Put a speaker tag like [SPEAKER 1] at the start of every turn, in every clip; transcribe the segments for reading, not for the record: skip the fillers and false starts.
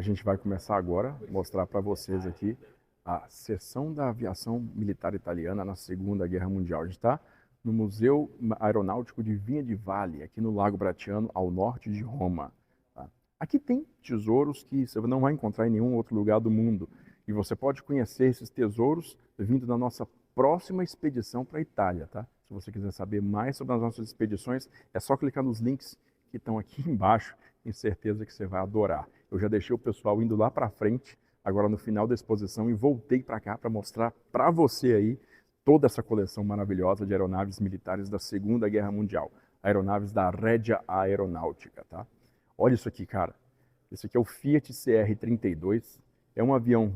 [SPEAKER 1] A gente vai começar agora a mostrar para vocês aqui a seção da aviação militar italiana na Segunda Guerra Mundial. A gente está no Museu Aeronáutico de Vinha di Valle, aqui no Lago Bracciano, ao norte de Roma. Tá? Aqui tem tesouros que você não vai encontrar em nenhum outro lugar do mundo. E você pode conhecer esses tesouros vindo da nossa próxima expedição para a Itália. Tá? Se você quiser saber mais sobre as nossas expedições, é só clicar nos links que estão aqui embaixo. Tenho certeza que você vai adorar. Eu já deixei o pessoal indo lá para frente, agora no final da exposição, e voltei para cá para mostrar para você aí toda essa coleção maravilhosa de aeronaves militares da Segunda Guerra Mundial. Aeronaves da Regia Aeronautica, tá? Olha isso aqui, cara. Esse aqui é o Fiat CR-32. É um avião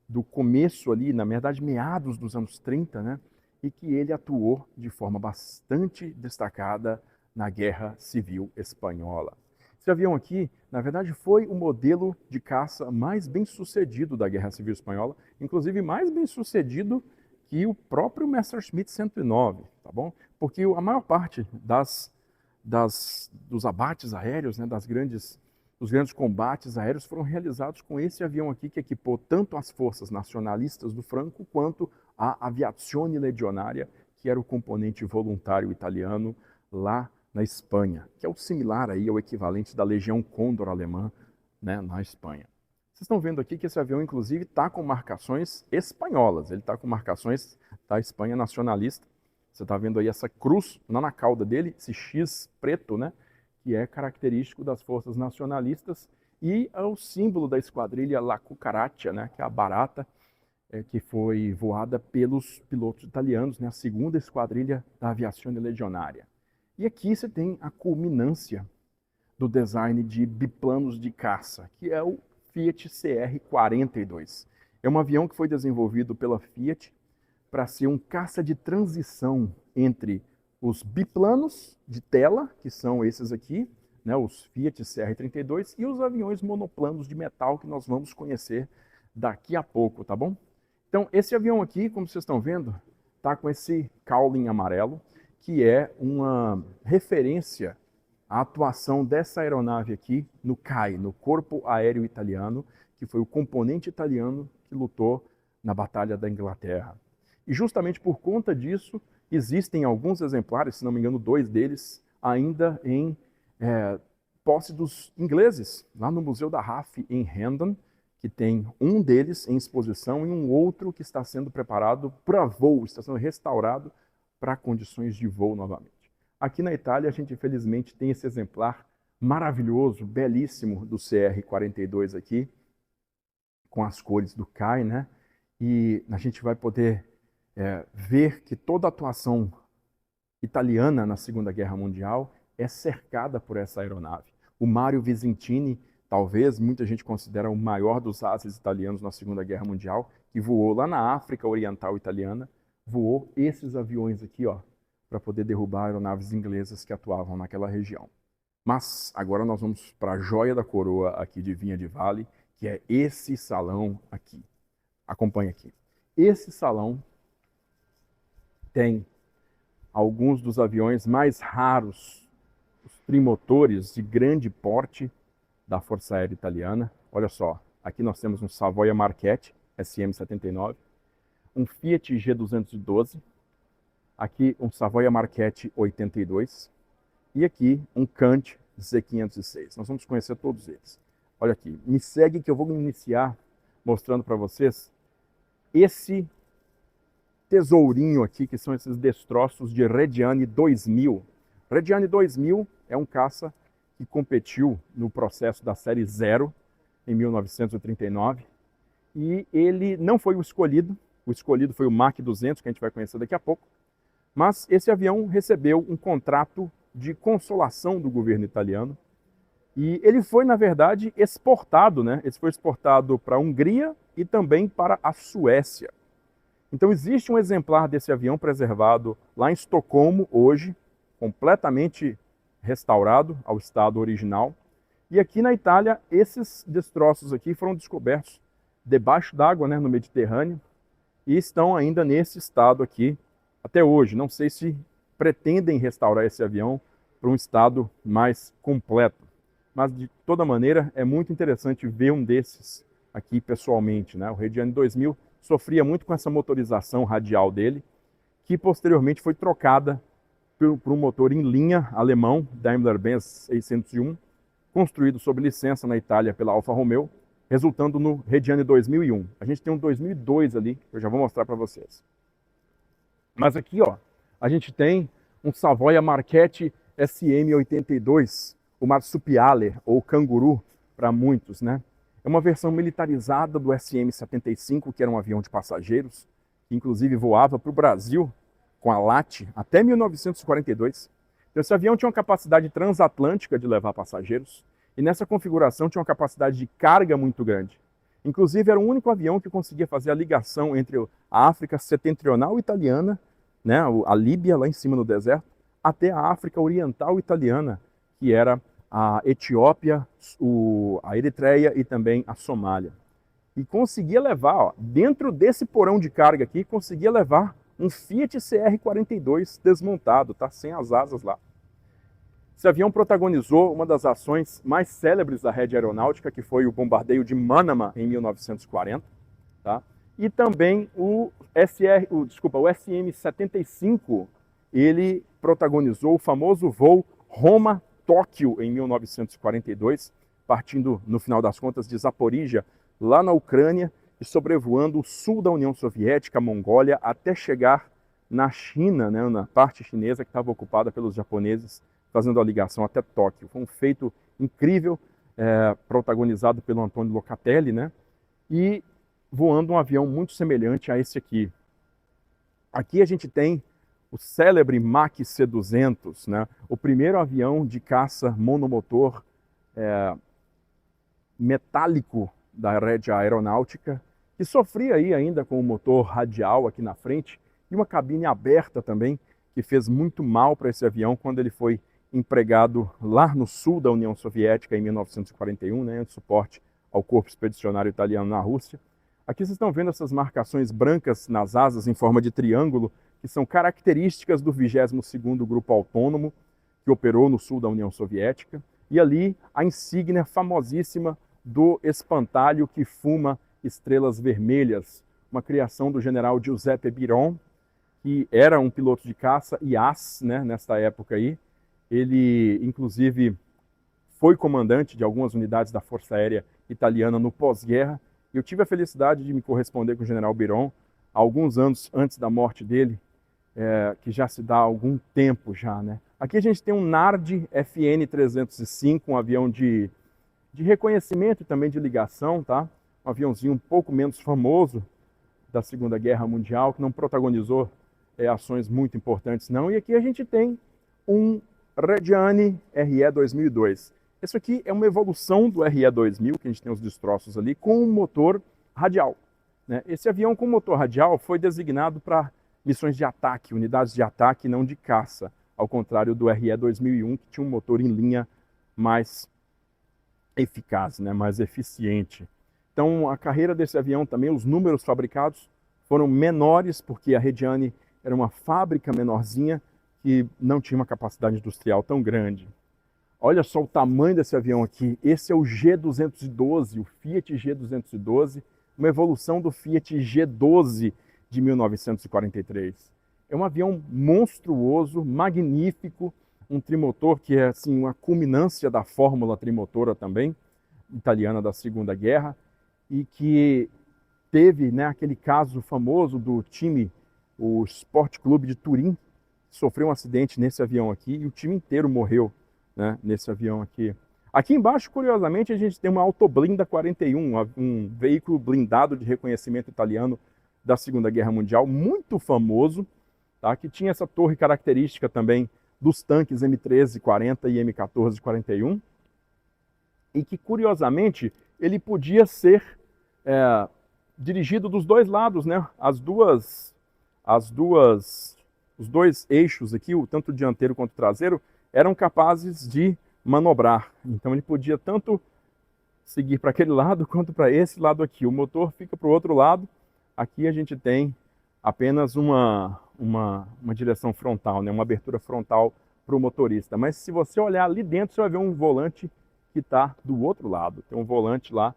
[SPEAKER 1] do começo ali, na verdade, meados dos anos 30, né? E que ele atuou de forma bastante destacada na Guerra Civil Espanhola. Esse avião aqui, na verdade, foi o modelo de caça mais bem sucedido da Guerra Civil Espanhola, inclusive mais bem sucedido que o próprio Messerschmitt 109, tá bom? Porque a maior parte dos abates aéreos, né, dos grandes combates aéreos foram realizados com esse avião aqui, que equipou tanto as forças nacionalistas do Franco quanto a Aviazione Legionaria, que era o componente voluntário italiano lá na Espanha, que é o similar aí ao equivalente da Legião Condor alemã, né, na Espanha. Vocês estão vendo aqui que esse avião, inclusive, está com marcações espanholas, ele está com marcações da Espanha nacionalista. Você está vendo aí essa cruz na cauda dele, esse X preto, né, que é característico das forças nacionalistas, e é o símbolo da esquadrilha La Cucaracha, né, que é a barata, que foi voada pelos pilotos italianos, né, a segunda esquadrilha da Aviazione Legionaria. E aqui você tem a culminância do design de biplanos de caça, que é o Fiat CR-42. É um avião que foi desenvolvido pela Fiat para ser um caça de transição entre os biplanos de tela, que são esses aqui, né, os Fiat CR-32, e os aviões monoplanos de metal que nós vamos conhecer daqui a pouco, tá bom? Então, esse avião aqui, como vocês estão vendo, está com esse cowling amarelo, que é uma referência à atuação dessa aeronave aqui no CAI, no Corpo Aéreo Italiano, que foi o componente italiano que lutou na Batalha da Inglaterra. E justamente por conta disso, existem alguns exemplares, se não me engano, 2 deles, ainda em posse dos ingleses, lá no Museu da RAF em Hendon, que tem um deles em exposição e um outro que está sendo preparado para voo, está sendo restaurado para condições de voo novamente. Aqui na Itália, a gente infelizmente tem esse exemplar maravilhoso, belíssimo do CR-42 aqui, com as cores do CAI, né? E a gente vai poder ver que toda a atuação italiana na Segunda Guerra Mundial é cercada por essa aeronave. O Mario Visentini, talvez muita gente considera o maior dos ases italianos na Segunda Guerra Mundial, que voou lá na África Oriental Italiana, voou esses aviões aqui, ó, para poder derrubar aeronaves inglesas que atuavam naquela região. Mas agora nós vamos para a joia da coroa aqui de Vinha di Valle, que é esse salão aqui. Acompanhe aqui. Esse salão tem alguns dos aviões mais raros, os trimotores de grande porte da Força Aérea Italiana. Olha só, aqui nós temos um Savoia Marchetti SM-79, um Fiat G212, aqui um Savoia Marchetti 82 e aqui um Kant Z506. Nós vamos conhecer todos eles. Olha aqui, me segue que eu vou iniciar mostrando para vocês esse tesourinho aqui, que são esses destroços de Reggiane 2000. Reggiane 2000 é um caça que competiu no processo da série 0 em 1939 e ele não foi o escolhido foi o Mach 200, que a gente vai conhecer daqui a pouco, mas esse avião recebeu um contrato de consolação do governo italiano e ele foi, na verdade, exportado, né? Ele foi exportado para a Hungria e também para a Suécia. Então existe um exemplar desse avião preservado lá em Estocolmo hoje, completamente restaurado ao estado original. E aqui na Itália, esses destroços aqui foram descobertos debaixo d'água, né, no Mediterrâneo, e estão ainda nesse estado aqui até hoje. Não sei se pretendem restaurar esse avião para um estado mais completo. mas de toda maneira é muito interessante ver um desses aqui pessoalmente, né? O Reggiane 2000 sofria muito com essa motorização radial dele, que posteriormente foi trocada por um motor em linha alemão, Daimler-Benz 601, construído sob licença na Itália pela Alfa Romeo, resultando no Reggiane 2001. A gente tem um 2002 ali, que eu já vou mostrar para vocês. Mas aqui, ó, a gente tem um Savoia Marchetti SM82, o Marsupiale, ou Canguru, para muitos, né? É uma versão militarizada do SM-75, que era um avião de passageiros, que inclusive voava para o Brasil com a LAT até 1942. Então, esse avião tinha uma capacidade transatlântica de levar passageiros, e nessa configuração tinha uma capacidade de carga muito grande. Inclusive, era o único avião que conseguia fazer a ligação entre a África setentrional italiana, né, a Líbia, lá em cima no deserto, até a África oriental italiana, que era a Etiópia, a Eritreia e também a Somália. E conseguia levar, ó, dentro desse porão de carga aqui, conseguia levar um Fiat CR-42 desmontado, tá? Sem as asas lá. Esse avião protagonizou uma das ações mais célebres da rede aeronáutica, que foi o bombardeio de Manama em 1940, tá? E também o SM-75, ele protagonizou o famoso voo Roma-Tóquio em 1942, partindo, no final das contas, de Zaporizhia, lá na Ucrânia, e sobrevoando o sul da União Soviética, a Mongólia, até chegar na China, né, na parte chinesa que estava ocupada pelos japoneses, fazendo a ligação até Tóquio. Foi um feito incrível, protagonizado pelo Antônio Locatelli, né, e voando um avião muito semelhante a esse aqui. Aqui a gente tem o célebre Mach C-200, né, o primeiro avião de caça monomotor metálico da rede aeronáutica, que sofria aí ainda com o motor radial aqui na frente e uma cabine aberta também, que fez muito mal para esse avião quando ele foi empregado lá no sul da União Soviética em 1941, né, de suporte ao Corpo Expedicionário Italiano na Rússia. Aqui vocês estão vendo essas marcações brancas nas asas em forma de triângulo, que são características do 22º Grupo Autônomo, que operou no sul da União Soviética, e ali a insígnia famosíssima do espantalho que fuma estrelas vermelhas, uma criação do general Giuseppe Biron, que era um piloto de caça e as, né, nesta época aí. Ele, inclusive, foi comandante de algumas unidades da Força Aérea Italiana no pós-guerra. Eu tive a felicidade de me corresponder com o general Biron alguns anos antes da morte dele, que já se dá há algum tempo já, né? Aqui a gente tem um Nard FN-305, um avião de reconhecimento e também de ligação, tá? Um aviãozinho um pouco menos famoso da Segunda Guerra Mundial, que não protagonizou ações muito importantes, não. E aqui a gente tem um Reggiane RE 2002. Isso aqui é uma evolução do RE 2000, que a gente tem os destroços ali, com um motor radial, né? Esse avião com motor radial foi designado para missões de ataque, unidades de ataque, não de caça, ao contrário do RE 2001, que tinha um motor em linha mais eficaz, né, mais eficiente. Então, a carreira desse avião também, os números fabricados foram menores, porque a Reggiane era uma fábrica menorzinha que não tinha uma capacidade industrial tão grande. Olha só o tamanho desse avião aqui. Esse é o G212, o Fiat G212, uma evolução do Fiat G12 de 1943. É um avião monstruoso, magnífico, um trimotor que é assim, uma culminância da fórmula trimotora também, italiana da Segunda Guerra, e que teve, né, aquele caso famoso do time, o Sport Clube de Turim, sofreu um acidente nesse avião aqui e o time inteiro morreu, né, nesse avião aqui. Aqui embaixo, curiosamente, a gente tem uma Autoblinda 41, um veículo blindado de reconhecimento italiano da Segunda Guerra Mundial, muito famoso, tá, que tinha essa torre característica também dos tanques M1340 e M1441, e que, curiosamente, ele podia ser dirigido dos dois lados, né? Os dois eixos aqui, tanto o dianteiro quanto o traseiro, eram capazes de manobrar. Então ele podia tanto seguir para aquele lado quanto para esse lado aqui. O motor fica para o outro lado. Aqui a gente tem apenas uma direção frontal, né? Uma abertura frontal para o motorista. Mas se você olhar ali dentro, você vai ver um volante que está do outro lado. Tem um volante lá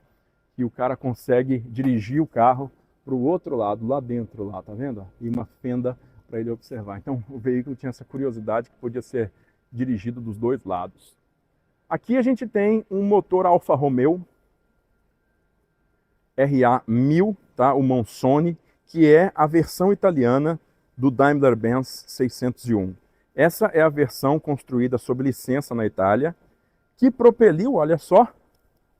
[SPEAKER 1] que o cara consegue dirigir o carro para o outro lado, lá dentro, lá, tá vendo? E uma fenda para ele observar. Então, o veículo tinha essa curiosidade que podia ser dirigido dos dois lados. Aqui a gente tem um motor Alfa Romeo RA1000, tá? O Monsone, que é a versão italiana do Daimler-Benz 601. Essa é a versão construída sob licença na Itália, que propeliu, olha só,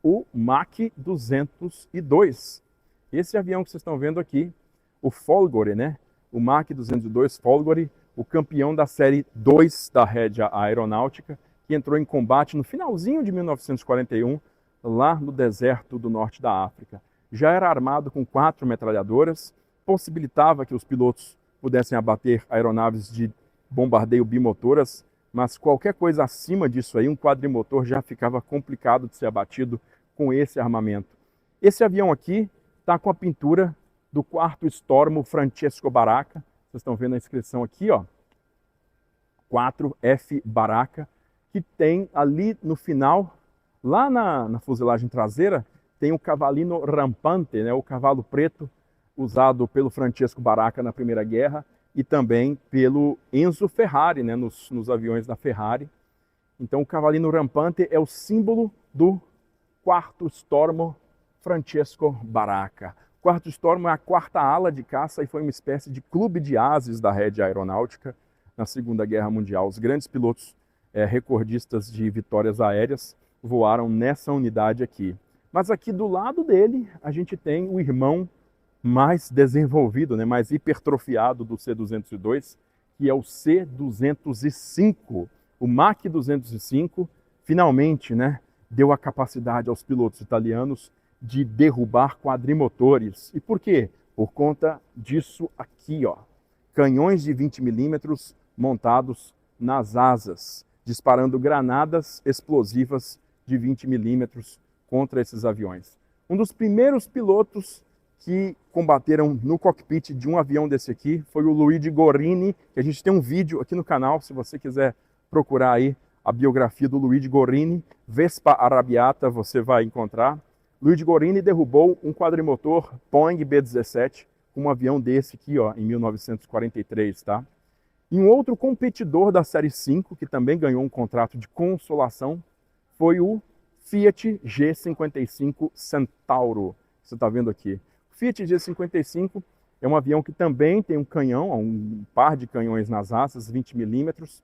[SPEAKER 1] o Mach 202. Esse avião que vocês estão vendo aqui, o Folgore, né? O Mach 202 Folgore, o campeão da série 2 da Regia Aeronáutica, que entrou em combate no finalzinho de 1941, lá no deserto do norte da África. Já era armado com 4 metralhadoras, possibilitava que os pilotos pudessem abater aeronaves de bombardeio bimotoras, mas qualquer coisa acima disso aí, um quadrimotor, já ficava complicado de ser abatido com esse armamento. Esse avião aqui está com a pintura do 4º Stormo Francesco Baracca. Vocês estão vendo a inscrição aqui, ó, 4F Baracca, que tem ali no final, lá na fuselagem traseira, tem o Cavallino Rampante, né, o cavalo preto, usado pelo Francesco Baracca na Primeira Guerra, e também pelo Enzo Ferrari, né, nos aviões da Ferrari. Então o Cavallino Rampante é o símbolo do 4º Stormo Francesco Baracca. O 4º Stormo é a 4ª ala de caça e foi uma espécie de clube de ases da Regia Aeronáutica na Segunda Guerra Mundial. Os grandes pilotos recordistas de vitórias aéreas voaram nessa unidade aqui. Mas aqui do lado dele a gente tem o irmão mais desenvolvido, né, mais hipertrofiado do C-202, que é o C-205. O Mach 205 finalmente, né, deu a capacidade aos pilotos italianos de derrubar quadrimotores. E por quê? Por conta disso aqui, ó. Canhões de 20 milímetros montados nas asas, disparando granadas explosivas de 20 milímetros contra esses aviões. Um dos primeiros pilotos que combateram no cockpit de um avião desse aqui foi o Luigi Gorini, que a gente tem um vídeo aqui no canal, se você quiser procurar aí a biografia do Luigi Gorini, Vespa Arrabbiata, você vai encontrar. Luigi Gorini derrubou um quadrimotor Boeing B-17 com um avião desse aqui, ó, em 1943, tá? E um outro competidor da série 5, que também ganhou um contrato de consolação, foi o Fiat G55 Centauro, que você está vendo aqui. O Fiat G55 é um avião que também tem um canhão, um par de canhões nas asas, 20 milímetros.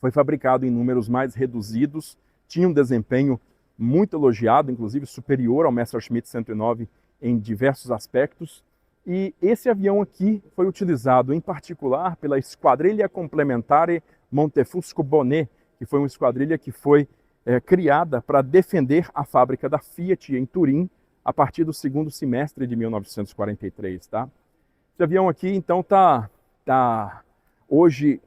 [SPEAKER 1] Foi fabricado em números mais reduzidos, tinha um desempenho muito elogiado, inclusive superior ao Messerschmitt 109 em diversos aspectos. E esse avião aqui foi utilizado em particular pela Esquadrilha Complementare Montefusco Bonet, que foi uma esquadrilha que foi criada para defender a fábrica da Fiat em Turim a partir do segundo semestre de 1943. Tá? Esse avião aqui, então, hoje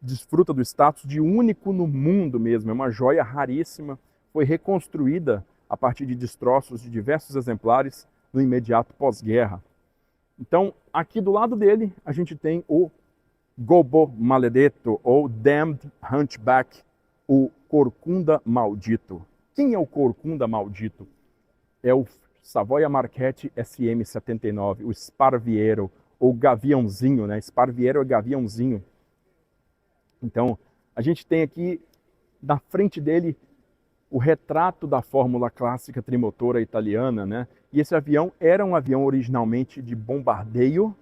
[SPEAKER 1] desfruta do status de único no mundo mesmo, é uma joia raríssima, foi reconstruída a partir de destroços de diversos exemplares no imediato pós-guerra. Então, aqui do lado dele, a gente tem o Gobbo Maledetto, ou Damned Hunchback, o Corcunda Maldito. Quem é o Corcunda Maldito? É o Savoia Marchetti SM-79, o Sparviero, ou Gaviãozinho, né? Sparviero é Gaviãozinho. Então, a gente tem aqui, na frente dele, o retrato da fórmula clássica trimotora italiana, né? E esse avião era um avião originalmente de bombardeio,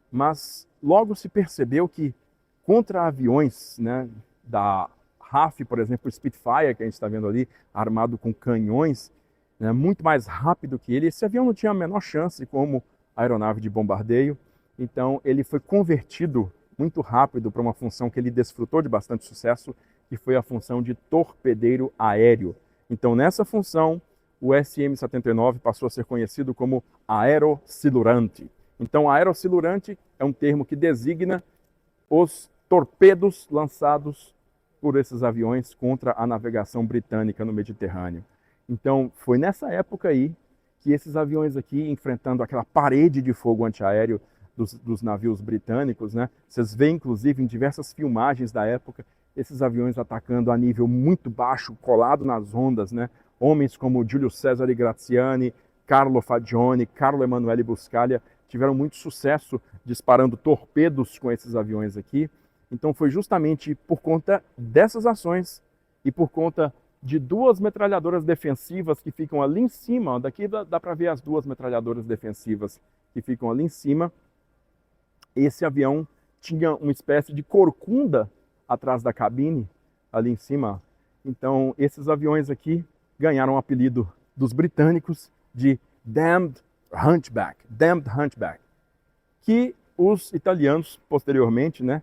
[SPEAKER 1] mas logo se percebeu que contra aviões, né, da RAF, por exemplo, o Spitfire, que a gente está vendo ali, armado com canhões, né, muito mais rápido que ele, esse avião não tinha a menor chance como aeronave de bombardeio. Então ele foi convertido muito rápido para uma função que ele desfrutou de bastante sucesso, que foi a função de torpedeiro aéreo. Então, nessa função, o SM-79 passou a ser conhecido como aerossilurante. Então, aerossilurante é um termo que designa os torpedos lançados por esses aviões contra a navegação britânica no Mediterrâneo. Então, foi nessa época aí que esses aviões aqui, enfrentando aquela parede de fogo antiaéreo dos navios britânicos, né? Vocês veem, inclusive, em diversas filmagens da época, esses aviões atacando a nível muito baixo, colado nas ondas, né? Homens como Giulio Cesare Graziani, Carlo Fagioni, Carlo Emanuele Buscaglia tiveram muito sucesso disparando torpedos com esses aviões aqui. Então foi justamente por conta dessas ações e por conta de duas metralhadoras defensivas que ficam ali em cima, daqui dá para ver as duas metralhadoras defensivas que ficam ali em cima. Esse avião tinha uma espécie de corcunda atrás da cabine, ali em cima. Então esses aviões aqui ganharam o apelido dos britânicos de Damned Hunchback, que os italianos posteriormente, né,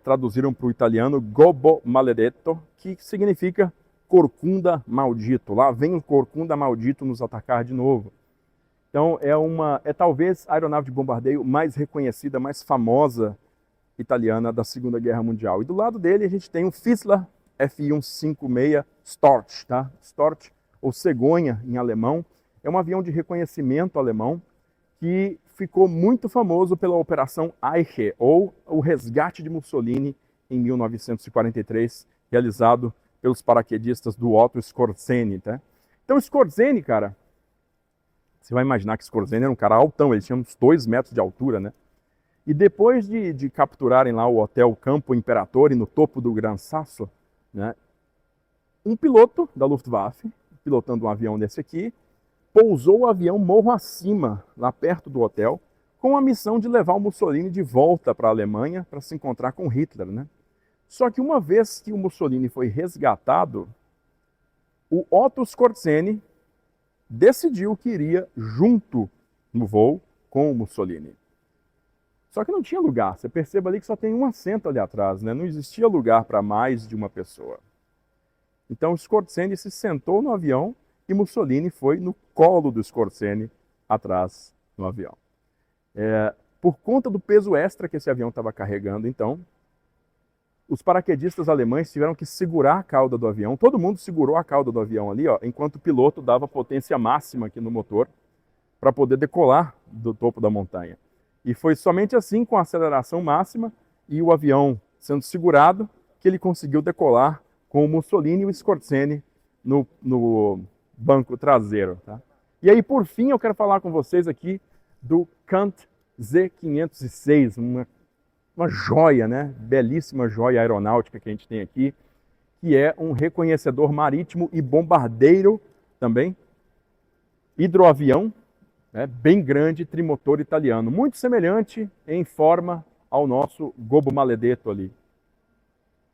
[SPEAKER 1] traduziram para o italiano Gobbo Maledetto, que significa corcunda maldito. Lá vem o corcunda maldito nos atacar de novo. Então é talvez a aeronave de bombardeio mais reconhecida, mais famosa italiana da Segunda Guerra Mundial. E do lado dele a gente tem o Fissler Fi-156 Storch, tá? Storch, ou cegonha em alemão, é um avião de reconhecimento alemão que ficou muito famoso pela Operação Eiche, ou o resgate de Mussolini em 1943, realizado pelos paraquedistas do Otto Skorzeny, tá? Então Skorzeny, cara, você vai imaginar que Skorzeny era um cara altão, ele tinha uns 2 metros de altura, né? E depois de capturarem lá o Hotel Campo Imperatore, no topo do Gran Sasso, né, um piloto da Luftwaffe, pilotando um avião desse aqui, pousou o avião morro acima, lá perto do hotel, com a missão de levar o Mussolini de volta para a Alemanha para se encontrar com Hitler, né? Só que uma vez que o Mussolini foi resgatado, o Otto Skorzeny decidiu que iria junto no voo com o Mussolini. Só que não tinha lugar. Você perceba ali que só tem um assento ali atrás, né? Não existia lugar para mais de uma pessoa. Então Skorzeny se sentou no avião e Mussolini foi no colo do Skorzeny atrás no avião. Por conta do peso extra que esse avião estava carregando, então, os paraquedistas alemães tiveram que segurar a cauda do avião. Todo mundo segurou a cauda do avião ali, ó, enquanto o piloto dava potência máxima aqui no motor para poder decolar do topo da montanha. E foi somente assim, com a aceleração máxima e o avião sendo segurado, que ele conseguiu decolar com o Mussolini e o Skorzeny no banco traseiro. Tá? E aí, por fim, eu quero falar com vocês aqui do Kant Z506, uma joia, né? Belíssima joia aeronáutica que a gente tem aqui, que é um reconhecedor marítimo e bombardeiro também, hidroavião, né? Bem grande, trimotor italiano, muito semelhante em forma ao nosso Gobbo Maledetto ali.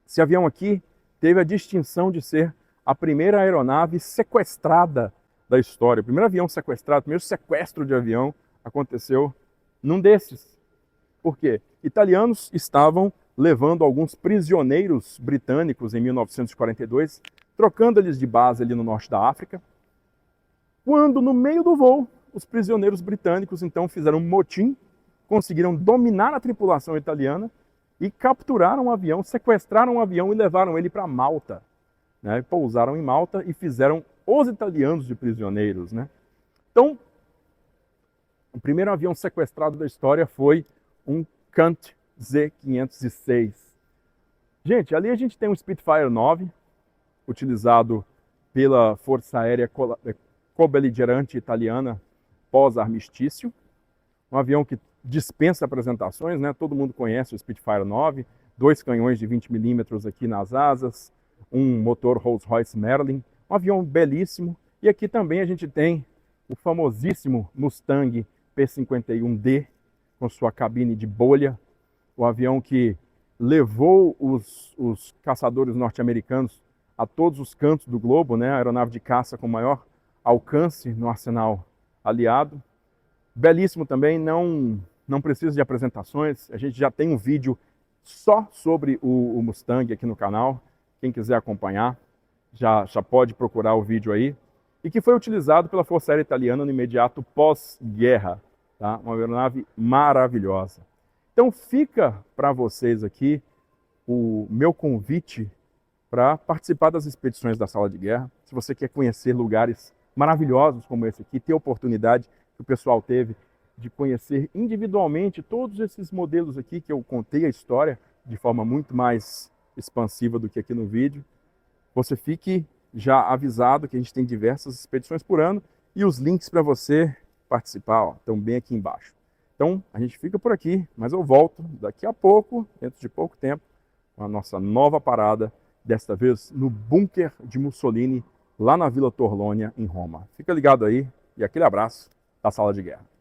[SPEAKER 1] Esse avião aqui teve a distinção de ser a primeira aeronave sequestrada da história. O primeiro avião sequestrado, o primeiro sequestro de avião aconteceu num desses. Por quê? Italianos estavam levando alguns prisioneiros britânicos em 1942, trocando eles de base ali no norte da África, quando no meio do voo, os prisioneiros britânicos então fizeram um motim, conseguiram dominar a tripulação italiana e capturaram o avião, sequestraram o avião e levaram ele para Malta. Né? Pousaram em Malta e fizeram os italianos de prisioneiros. Né? Então, o primeiro avião sequestrado da história foi um Kant Z506. Gente, ali a gente tem um Spitfire 9, utilizado pela Força Aérea Cobeligerante Italiana pós-armistício. Um avião que dispensa apresentações, né? Todo mundo conhece o Spitfire 9, 2 canhões de 20 milímetros aqui nas asas, um motor Rolls-Royce Merlin, um avião belíssimo. E aqui também a gente tem o famosíssimo Mustang P-51D, com sua cabine de bolha, o avião que levou os caçadores norte-americanos a todos os cantos do globo, né? A aeronave de caça com maior alcance no arsenal aliado. Belíssimo também, não precisa de apresentações, a gente já tem um vídeo só sobre o Mustang aqui no canal, quem quiser acompanhar já pode procurar o vídeo aí, e que foi utilizado pela Força Aérea Italiana no imediato pós-guerra, tá? Uma aeronave maravilhosa. Então fica para vocês aqui o meu convite para participar das expedições da Sala de Guerra. Se você quer conhecer lugares maravilhosos como esse aqui, ter a oportunidade que o pessoal teve de conhecer individualmente todos esses modelos aqui que eu contei a história de forma muito mais expansiva do que aqui no vídeo. Você fique já avisado que a gente tem diversas expedições por ano e os links para você participar ó, estão bem aqui embaixo. Então, a gente fica por aqui, mas eu volto daqui a pouco, dentro de pouco tempo, com a nossa nova parada, desta vez no bunker de Mussolini, lá na Vila Torlônia, em Roma. Fica ligado aí e aquele abraço da Sala de Guerra.